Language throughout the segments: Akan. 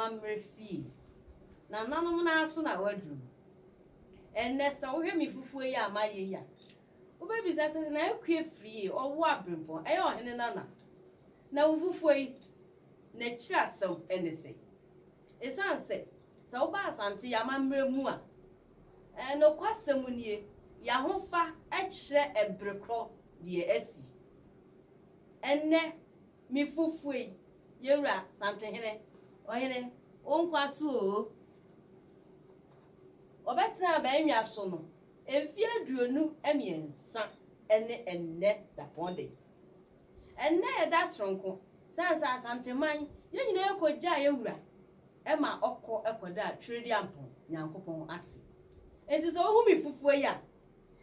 amamre fie na nanom na aso na wadu enne se wo hwe mi fufuo yi amaye ya wo be bi se na ekue fie owo abrempon eye ohene na wo fufuo yi na kira sew ene se esanse se wo ba asante ya amamre mu a no kwasem nie ya hofa ekire ebrekro de esi enne mi fufuo yi yewura sante hene ohene onkwaso o obetra ba enwa so no efie aduonu emiensa enne da ponde enne eda sronko sansa asanteman ye nyina ekogya yewura ema okọ ekoda Twereduapɔn nyankopɔn ase enti so ohu mi fufuo ya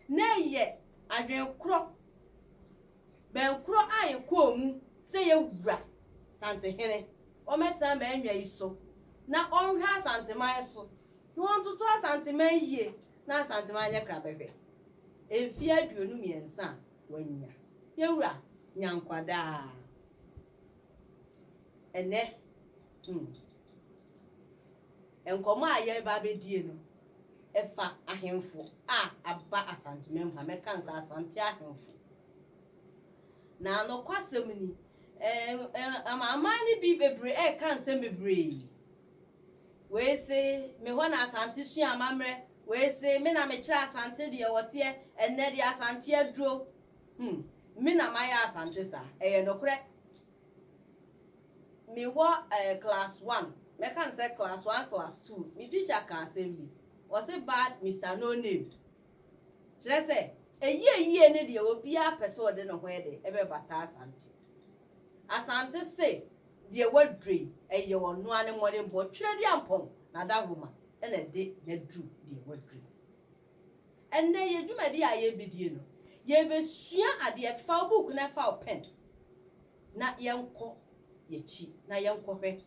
na ye adwenkro benkro ayekọ mu se yewura sante hene o metra ba enwa yi so na onhwe asanteman so no ontoto asanteman yie na asanteman nya krabehwe efie aduonu miensa wanya yewura nyankwada ene enkomo aye ba bedie no efa ahemfo aba asanteman ha meka nsa asante ahemfo na no kwasem ni amamani bi bebre kan se bebre we say me ho na asante sua amamre we say me na me kira asante de wote enne de asante aduro me na maya asante sa no kure me wo class 1 me kan say class 1 class 2 me teacher kan assembly was say bad Mr. No name kire say eyi ne de obi a person de no ho de ebe bata asante say de wadre eye wono ane mode mbo Twereduapɔn na da homa ene de na dru de wadre enne ye dwumadi aye bidie no ye besua ade fa book na fa pen na yenko yechi na yenko hwe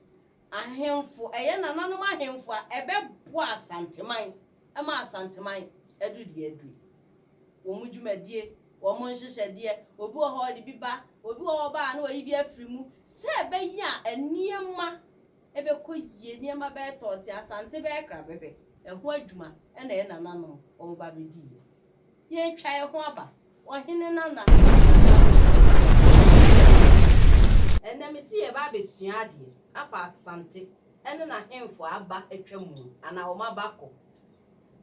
ahemfo eye nananom ahemfo a ebe bo asanteman ema asanteman edu de adru wo mu dwumadie wo mo nhyehyede obi wo ho de biba obi wo ba na oyi bi afiri mu se be ya eniema ebe koyie niema be toti asante be kra bebe eho adwuma ena ye nananom o ba bedi ye twa ye ho aba ohene nana ena me si ye ba besua ade afa asante ene na hemfo aba atwamu ana o mabako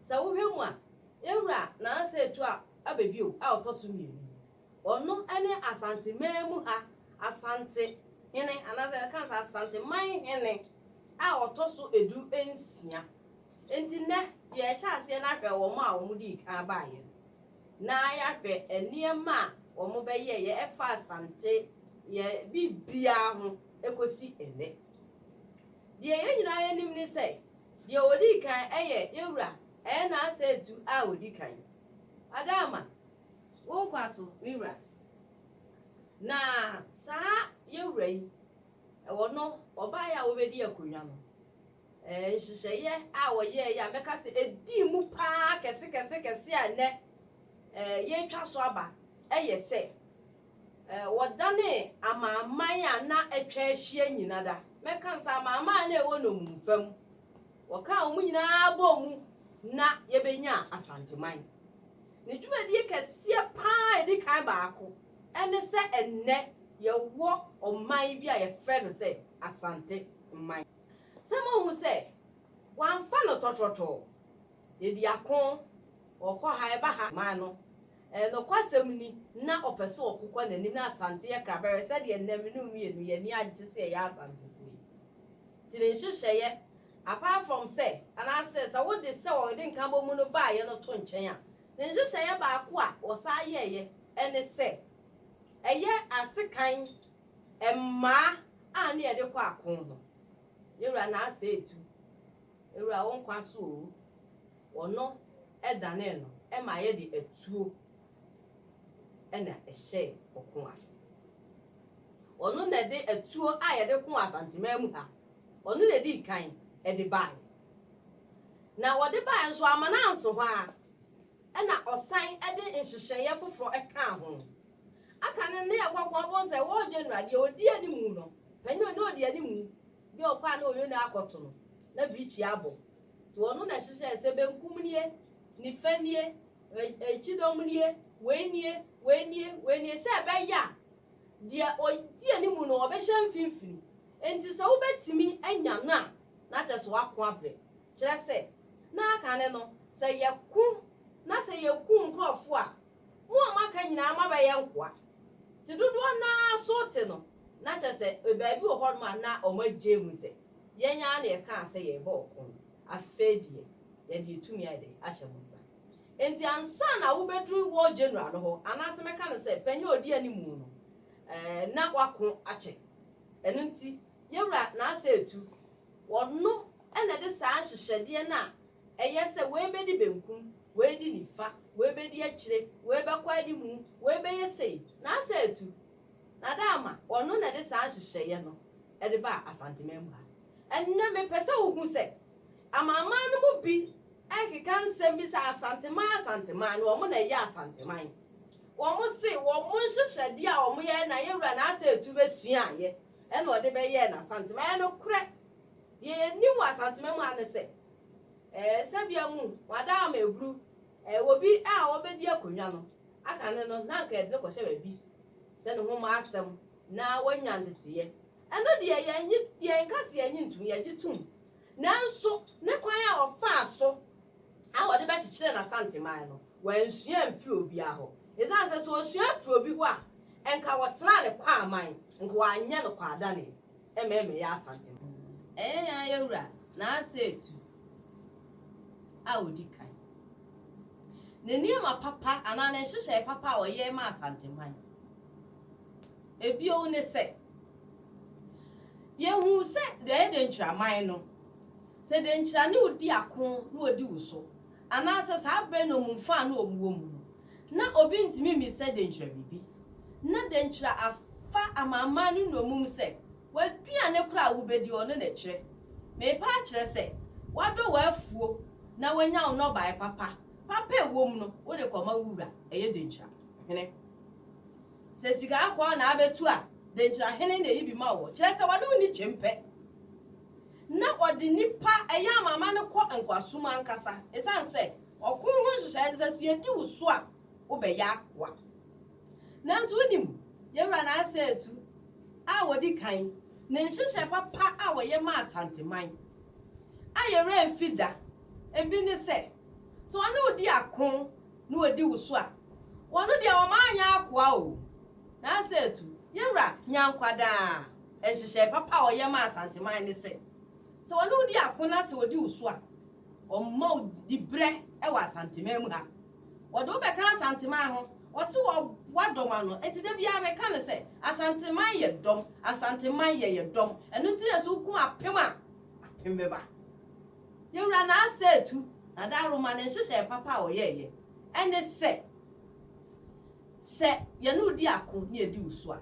se wo hwemu a ewura na anse etu a abebio a otoso mienu ono ene asante memu ha asante hene anaze kansa asante man hene a otoso edu ensia enti ne ye hya ase na hwe wo mo a wo di kan baaye na ya hwe eniema wo mo be ye efa asante ye bibia ho ekosi ene de ye nyina ye nim ni se de odi kan eye ewura na ase edu a odi kan adama won kwaso miwura na sa yewura yi wono oba ya obedi akonwa no nhyehyeye a woye ya meka se edi mu pa kese a ne ye twa so aba se wodane amaman a na atwa ahia nyina da meka nsa amaman na ewo no mfam woka omu nyina bo mu na yebenya asanteman ne dwumadi kese pa edi kan baako ene se enne ye wo oman bi a ye fe no se asante man se mo hu se wan fa no totroto ye di akon okọ ha eba ha man no no kwasem ni na opese okukọ na nim na asante ye ka bere se de ennem no mienu ye ni agye se ye asante fu ti ne hyehyeye apart from say and I says I would de se o de nkan bo mu no ba ye no to nchen a ne hyehyeye ba ako a wo sa ye ene se eye asekan emma a ne de kwa akon no yewura na ase etu yewura won kwaso o wono edane no e ma ye de etuo ena ehye okon ase wono na de etuo a ye de kon asanteman mu ha wono na di kan e de bai na wo de bai nso amana nso ho a ena osan e de nhyehyeye foforo e kan ho aka ne ne yakwakwa bo se wo general de odi animu no panyo no odi animu bi okwa na oyo na akoto no na bichi abo to ono na hyehyɛ sɛ benkum nie nifa nie echidom nie wenie sɛ bɛya dia odi animu no obɛhyɛ mfimfini enti sɛ wobɛtimi anya na kyɛ so akɔ abrɛ kyerɛ sɛ na aka ne no sɛ yɛku na sɛ yɛku nkrɔfo a mo amaka nyina ma bɛyɛ nkoa ti dodo na so te no na kyɛ sɛ baabi wɔ hɔ no na ɔmagye mu sɛ yɛnya na yɛka sɛ yɛbɔ ɔko afedie yɛde etumi ade ahyɛ mo nsa enti ansa na wobɛduru wɔ general no hɔ anase meka no sɛ panyi odi animu no na wako akyɛ ɛno nti yɛwura na asa etu wɔno ɛna de saa hyehyɛdeɛ na ɛyɛ sɛ wɔebɛdi benkum wɔedi nifa wɔebɛdi akyire wɔebɛkɔ animu wɔebɛyɛ sei na asa etu na dama wɔno na de saa hyehyɛyɛ no ɛde ba AsanteMAN mu ha ɛnna me pɛsɛ wo hu sɛ amama no mu bi ɛkeka nsɛm bi sɛ AsanteMAN no wɔn na ɛyɛ AsanteMAn wɔn se wɔn hyehyɛdeɛ a wɔn yɛ na yɛwura na asa etu bɛsua ayɛ ɛna ɔde bɛyɛ na AsanteMAn no korɛ yɛ ni wɔ AsanteMAn mu ane sɛ sɛbia mu wada ama eburu obi a wɔbɛdi akonnwa no aka ne no na nka ɛde kɔhyɛ baabi sɛ ne ho ma asɛm na wanya nteteyɛ ɛno deɛ yɛn kase yɛn ntum yɛgye tum nanso ne kwan a ɔfa so a wɔde bɛkyekyere na AsanteMAn no wɔnsua mfi obi ahɔ ɛsan sɛ so osua mfi obi hɔ a enka wɔtena ne kwa aman nka wɔanyɛ no kwa adane ɛmɛɛmɛ yɛ AsanteMAn ɛyɛ yɛwura na asa etu a odi kan ne nneɛma papa anaa ne hyehyɛ papa a ɔyɛ ma AsanteMAn ebio ne sɛ yehu sɛ de ntraman no sɛ de ntra ne odi ako na odi wuso anaa sɛ saa bre no mumfa na omuwo mu na obi ntimi mi sɛ de ntra bibi na de ntra afa amama no no mum sɛ wadua ne kura wo bedi ono na kyerɛ me pa kyerɛ sɛ wado wafuo na wanya ono bai papa ewom no wo de koma wura ɛyɛ de ntra hene sɛ sika akwa na abetu a de ntra hene na yibi ma wo kyerɛ sɛ wano ni kyempe na ɔde nipa ɛyɛ amama no kɔ nkwasoma ankasa esan sɛ ɔkon ho hyehyɛ sɛ sie di wo so a wo bɛyɛ akwa nanso wonim yɛwura na asa etu a wodi kan ne hyehyɛ papa a wɔyɛ ma AsanteMAn a yɛwura mfida ebi ne sɛ so ɔno odi akon na wodi wo so a wɔno de ɔma anya akwa o na asa etu yɛwura nyankwada hyehyɛ papa a wɔyɛ ma AsanteMAn ne sɛ so ɔno odi akon na sɛ wodi wo so a ɔma di bre ɛwɔ AsanteMAn mu ha wɔde wo bɛka AsanteMAn ho wɔse wadɔm ano enti da bia bɛka ne sɛ AsanteMAn yɛ dɔm AsanteMAn yɛ dɔm ɛno nti na so ku apem bɛba yɛwura na asa etu na da roma ne hyehyɛ papa a ɔyɛyɛ ɛne sɛ yɛne odi akon ne edi wo so a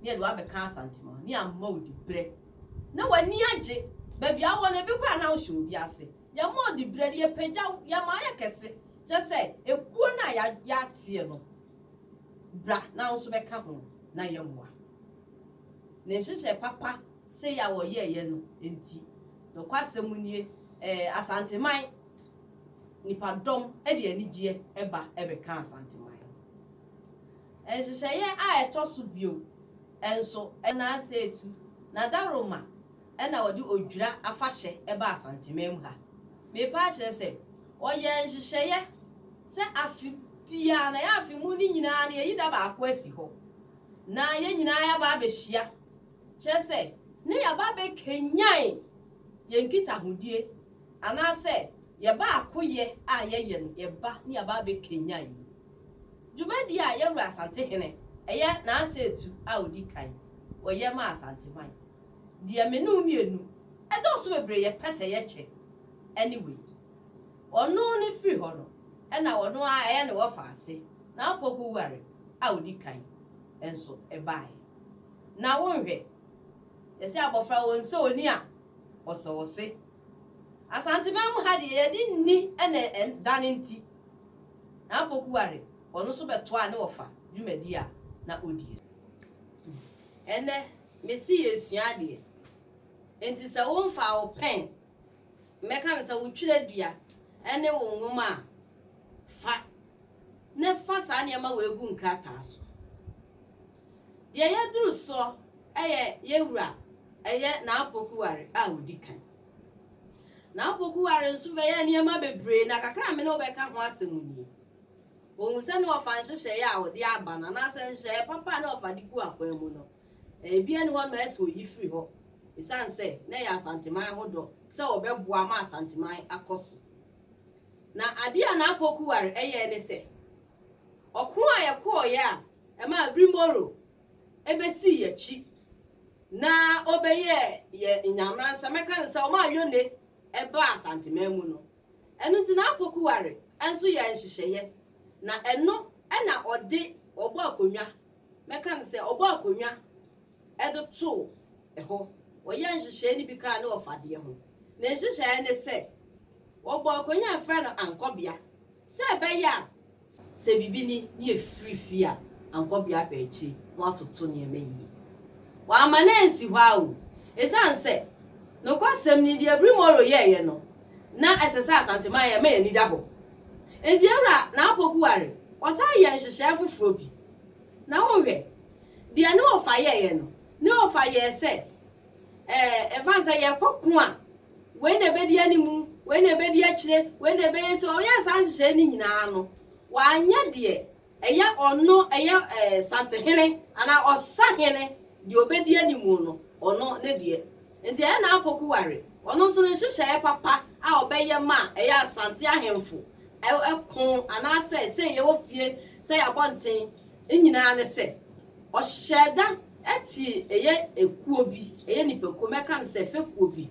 ne yɛde wabɛka AsanteMAn ne amma odi bre na wani agye baabi awɔ na bi kwa na wo hye obi ase yɛma odi bre de yɛpagya yɛma ayɛ kɛse kyɛ sɛ ekuo na yɛatie no bra na nso bɛka ho na yɛmmoa ne hyehyɛ papa sɛ ya wɔyɛyɛ no enti no kwasɛm nie AsanteMAn nipa dɔm ɛde anigye ɛba ɛbɛka AsanteMAn hyehyɛyɛ a ɛtɔ so bio ɛnso ɛna asa etu na daroma ɛna wɔde odwira afahyɛ ɛba AsanteMAn mu ha me pa kyerɛ sɛ ɔyɛ hyehyɛyɛ sɛ afi bia na yɛ afi mu ni nyinaa na yɛyi da ba akɔ asi hɔ na yɛ nyinaa yɛ ba abɛhyia kyerɛ sɛ ne yɛ ba bɛkenyan yɛ nkita hodie anaasɛ yɛ ba akoyɛ a yɛyɛ no yɛ ba ne yɛ ba bɛkenyan dwumadi a yɛwura Asante hene ɛyɛ na asa etu a odi kan wɔyɛ ma AsanteMAn deɛ me no mienu ɛdɔso bebre yɛ pɛsɛ yɛ kyɛ anyway ɔno ne free hɔ no ɛna ɔno a ɛyɛ ne wɔfa ase na apɔku ware a odi kan enso ɛbae na wonhwɛ yɛsɛ abɔfra wɔn sɛ oni a ɔsɔwɔse AsanteMAn mu ha de yɛde nni ɛna dane nti na apɔku ware ɔno so bɛto a ne wɔfa dwumadi a na odi ɛnɛ mesi yɛsua deɛ enti se wo mfa wo pen meka se wo Tweredua ene wo nwoma fa ne fa sa ne ma wo egu nkrata so de ye duru so yewura na apokuware a odikan na apokuware nso be ye niema bebre na kakra me no be ka ho asemuni ohun se no ofa nhye ya odi aba na se nhye papa na ofa diku akwan mu no bia ne ho no ese oyifiri ho isan se na ya AsanteMAN hodo se obeboa ma AsanteMAN akoso na ade a na apokuware ne se okun a ye koye a ma brimoro ebesi yachi na obeye ye nyamransa meka ne se o ma yone eba AsanteMAN mu no enu ti na apokuware enso ye nhyehyeye na eno na ode obo akonwa meka ne se obo akonwa edo to eho oye nhyehyeye ni bi ka na ofade ho na nhyehyeye ne se obo akonwa afra no ankobia se ebeya se bibini ni efrifi a ankobia pa echi no atoto ne emeyi wa manensi hwa o esanse no kwasem ni de abrimoro ye no na esesa AsanteMAN ye me ni da ho enti ewra na apokuware osa ye nhyehyeye foforo bi na wo hwe de ane ofa ye no ne ofa ye se evansa ye kokun a we na bedi animu we na bedi akire we na be ye so oya san nhyehyeye ni nyina no wa anya de eya ono eya santehene ana osahene de obedi animu no ono ne de enti e na apokuware ono so ne nhyehyeye papa a obeye ma eya Asante ahemfo ekon ana se ye wo fie se ya bonten enyina ne se o hyeda eti eye ekuo bi eye nipeko meka ne se fekuo bi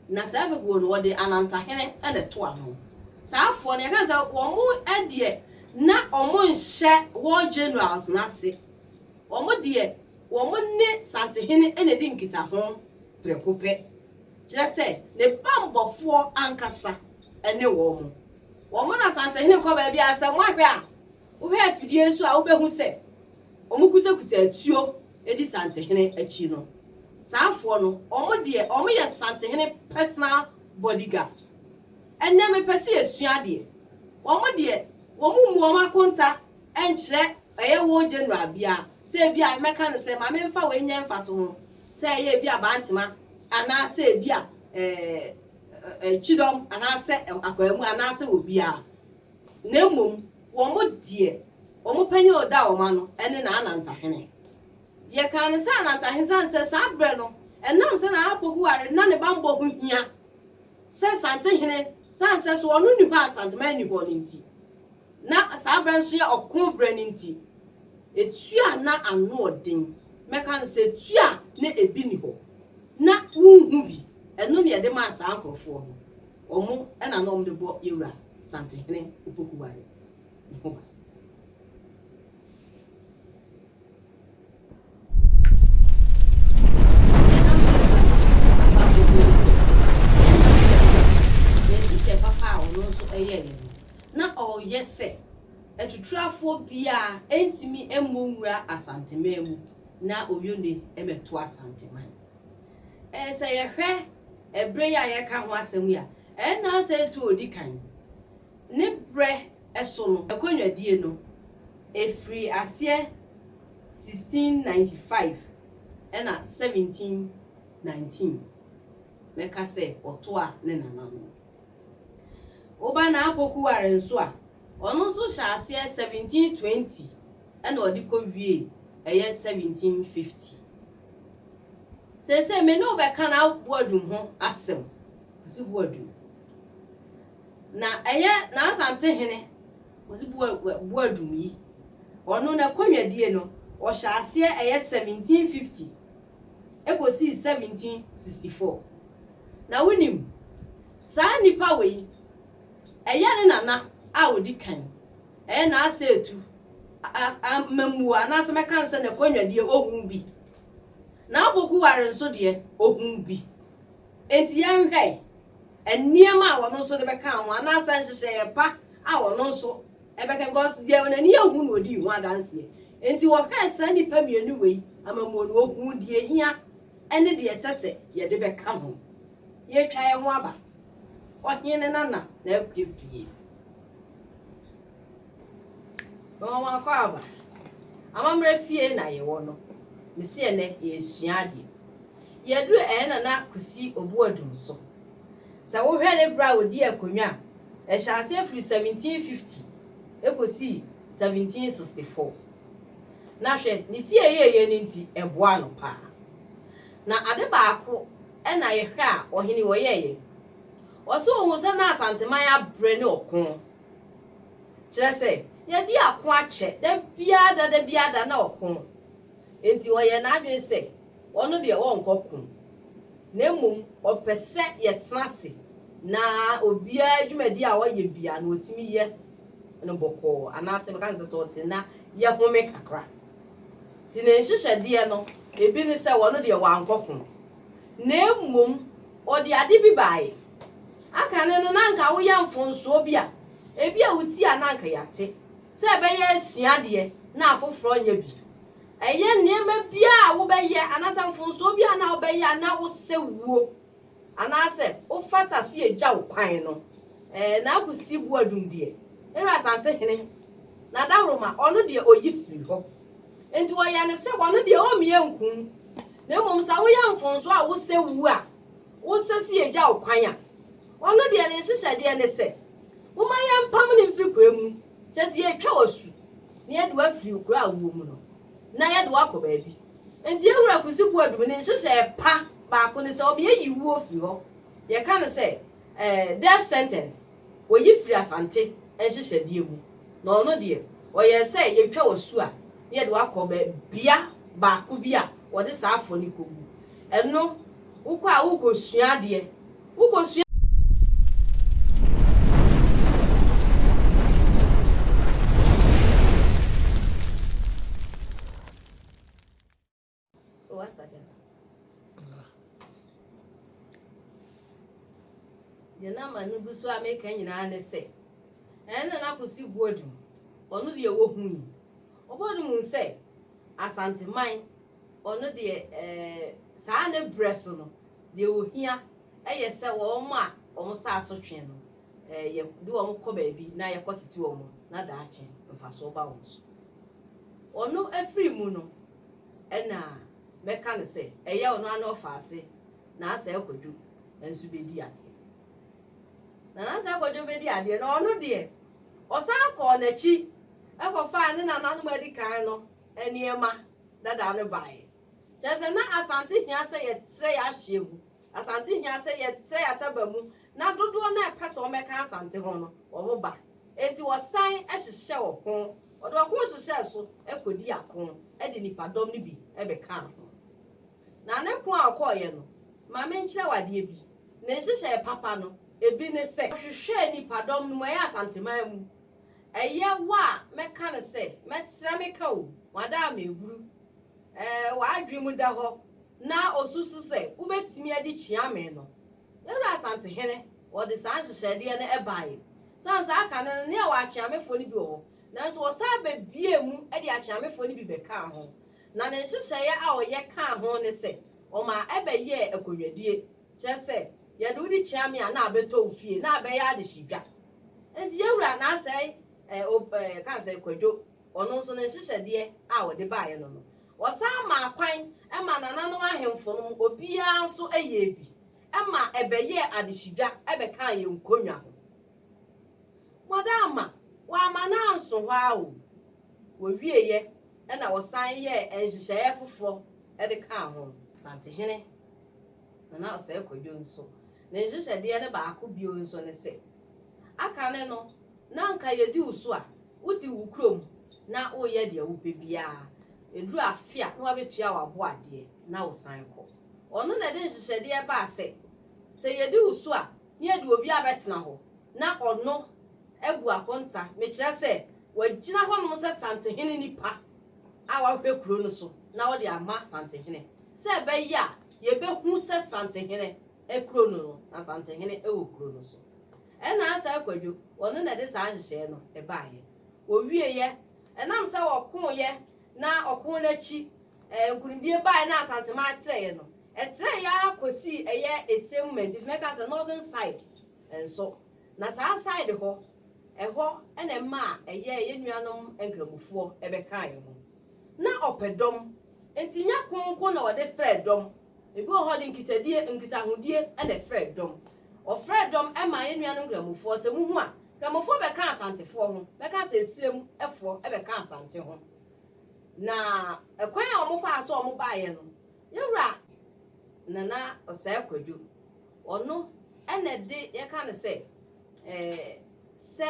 na se fekuo no wode anantahene ene to ano saafo ne ka se wo mu edie na omo nhye wo generals na se omo de wo mu ne santehene ene di nkita ho prekope kire se ne pambofo ankasa ene wo mu woman asantehene ko ba bia asem ahwe a wo he afidie so a wo behu se omukutakuta atuo edi santehene achi no saafo no omo ye santehene personal bodyguards enne me pese esua de wo mu akonta enkyere eye wo general bia se bia meka ne se ma me mfa we nya mfato ho se eye bia bantima ana se bia chidom anase akwamu anase obia na mum wo mo die wo mo panyi oda wo ma no ene na anantahene ye kan se anantahene san se sabre no enam se na apokuware na ne bambo ho hia se santehene san se so onu ni ho AsanteMAN ni ho nti na sabre nso ye okun bra nti etua na anu odin me kan se tua na ebi ni ho na unhu bi eno ne de ma asa akrofo no omo ena no de bo yewra santehene opokuware ho ba papa ono so eye na o yese etutrafo bia entimi emonwura AsanteMAN mu na oyone emeto AsanteMAN se ye hwe ebre ya ye ka ho asem ya na se tu odikan ne bre eso no akonwadie no efri ase 1695 na 1719 meka se oto a ne nanano oba na apokuware nso a ono nso sha ase 1720 na odiko wie eye 1750 se me no be kana boadum ho asem si boadum na eye na asantehene osi boadum yi ono na konwadie no o sha ase eye 1750 ekosi 1764 na wonim sa nipa we eye ne nana a odi kan eye na ase etu mamu ana se meka se ne konwadie ohun bi na apokuware nso de ohun bi enti yanhwe eniema a wono nso de beka ho ana se nhyehyeye pa a wono nso ebeka because de onani ehun no odi hu adanse enti wo hwe se nipa mienu wei amamu no ohun die hia ene de esese ye de beka ho ye twa ye ho aba ohene nana na akwefie no wa kwa aba amamre fie na ye wo no mesi ene ye suade ye duru nana kusi obuadum so sa wo hwe ne bra odi akonwa e hyase free 1750 ekosi 1764 na hwe ni tie ye ni nti eboa no pa na ade baako e na ye hwe a ohene wo ye oso ohun se na asanteman abre ne okon kire se ye di akon ache da biada na okon enti wo ye na adwen se ono de wo nkokun na mum opese ye tenase na obia adwumadi a wo ye bia na otimi ye no boko anase be kan se to na ye home kakra ti na nhihye no ebi ni se wono de wa nkokun na mum odi ade bi bae aka ne no na nka wo ya mfonso bia ebi a wuti a na nka yate se be ye asuade na afoforo nya bi eye niema bia a wo be ye anasa mfonso bia na wo be ye na wo se wuo anase wo fata se eja wo kwan no na akusi bu adum de era asante hene na dawroma ono de oyifiri ho enti wo ya ne se wono de o mie nkun na mum sa wo ya mfonso a wo se wu a wo se se eja wo kwan a ono de ne hihye de ne se wo ma ya mpam ne mfiri kwemu chese ye twa osu ne ye de wa firi kura wo mu no na ye de wa ko baabi enti ewura kusi bu adum ne hihye pa ba ko ne se o ye yiwu ofiri ho ye ka ne se death sentence wo yifiri asante hihye de mu na ono de o ye se ye twa osu a ye de wa ko bia ba ko bi a wo de sa afo ni kogu eno ukwa a wo ko sua de wo ko sua na manu gusu ameka nyina ne se na kusi buodum onu de wo hu obodum se asanteman onu de saa ne breso no de ohia eye se wo ma omo sa asotwe no ye de wo ko baabi na ye kotete wo mo na da ache mfaso ba wo so onu afiri mu no na meka ne se eye onu ana ofaase na asa ekodu ensu bedi ade na asa ekodu bedi ade na onu de osan ko na chi ekofa ne na nanu adi kan no eniema dada no bae chese na asante hia se ye tre ya hyehu asante hia se ye tre ya tabamu na dodo na epese o meka asante ho no wo mo ba enti wo san ehihye wo ho odo ko hihye so ekodi akon e de nipadom ni bi e be kan ho na ne ko akoye no ma me nkyere wade bi na hihye papa no ebi ne se hwehwe nipadom no mo ya asanteman mu eye wa meka ne se mesra meka o wada meguru wa adwemu da ho na osusu se ubetimi adi chiame no era asante hene wo de san hyehyede ne ebae sansa aka ne wa chiamefo ni bi ho nanso wo sa ba bie mu edi achiamefo ni bi beka ho na ne hyehyeye a wo ye ka ho ne se o ma ebeye akonwadie kyese ye de udi chiame a na abeto ofie na abeya ade hidwa enti yewura na sai kan sai kwadwo ono nso ne hyehyede a wo de bae no wasa ma kwan ema nanano ahemfo no obia nso eye bi ema ebeye adehidwa ebeka ye nkonwa ho modama wa mana nso ho awo wo wieye na wosan ye enhyehyeye foforo de ka ho sante hene na osai kwadwo nso na enhyehyede ne baako bio nso ne se aka ne no na nka yedi uso a uti wukrom na oye de awupe bia edru afia na wabetua wabo ade na wosan ko ono na de hyehyede ba se yedi uso a ne de obi abetena ho na ono egu akonta me kire se wagina ho no se sante hene nipa a wahwe kuro no so na wo de ama sante hene se be ya ye be hu se sante hene ekuro no na sante hene ewo kuro no so na asa akwadwo ono na de san hyehyede no baaye owie ye enam se wo kon ye na okon na chi nkurindie bae na asanteman treye no etre ya kosi eye esemment if make us northern side enso na sa side ho eho ene ma eye yenuanom enkramufuo ebeka ye ho na opedom enti nya konko na ode fredom ebi ho de nkitahodie ene fredom o fredom e ma yenuanom enkramufuo se muhu a enkramufuo beka asantefo ho beka se esirem efo ebeka asante ho na ekwan a omofa aso omobaye no yewura nana osai kwadwo ono ene de ye ka ne se se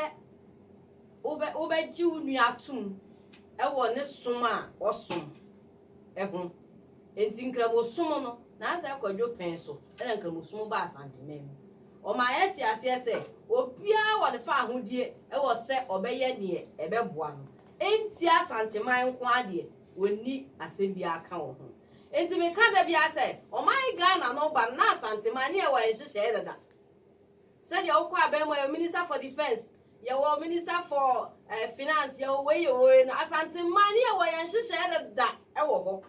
obe ji unu atum ewo ne som a osom eho enti nkramo som no na asai kwadwo pen so ene nkramo som ba AsanteMAN o ma yeti ase se obia wo de fa ahodie ewo se obeye ne ebeboa no enti AsanteMAN nko ade woni asem aka wo ho enti me ka da bia se o my Ghana no ba na AsanteMAN e wa nhihye dada said you kwa be mo minister for defense ye wo minister for finance ye we ye no AsanteMAN e wa nhihye dada e wo ho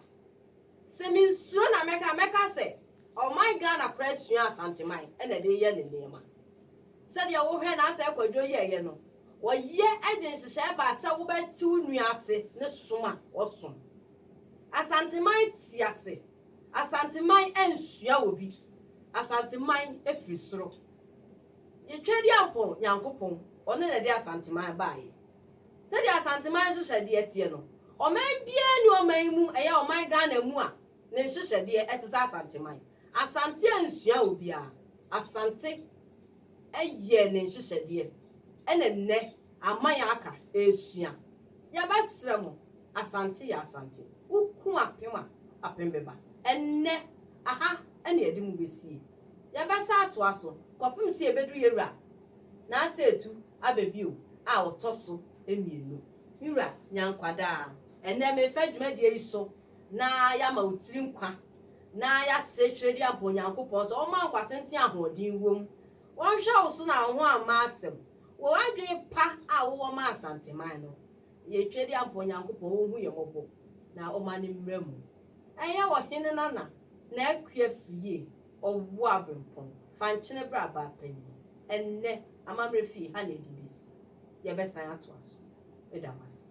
se mi nsuro na meka se o my Ghana press you AsanteMAN e na de ye ne nema said you wo hwe na asa kwadwo ye no wo ye ede nhihye ba se wo ba ti unu ase ne soma wo som AsanteMAN tiase AsanteMAN ensua obi AsanteMAN efrisoro ye Twereduapɔn Nyankopɔn one na de AsanteMAN baaye se de AsanteMAN hyehyɛ de etie no o man bia ni o man mu eya o man Ghana mu a ne hyehyɛ de etese AsanteMAN Asante ensua obi a Asante eye ne hyehyɛ de ene nne aman aka esua ya basremo Asante ya Asante uku apem beba enne aha ene edi mu besi ya basa ato aso kopim si ebedu yewura na asetu abebio a otoso emienu yewura nyankwada enne me fa dwumadie iso na ya ma otiri nkwa na ya se Twereduapɔn Nyankopɔn so o ma nkwatente ahodin wom won hwe wo so na ho ama asem wo adwe pa a wo ma AsanteMAN no ye Twereduapɔn Nyankopɔn wo hu ye mobo na o ma ne mremu eye wo hene nana na akua fie owo abempon fanchene bra ba pani enne amamre fie ha na edibisi ye besan ato aso edamase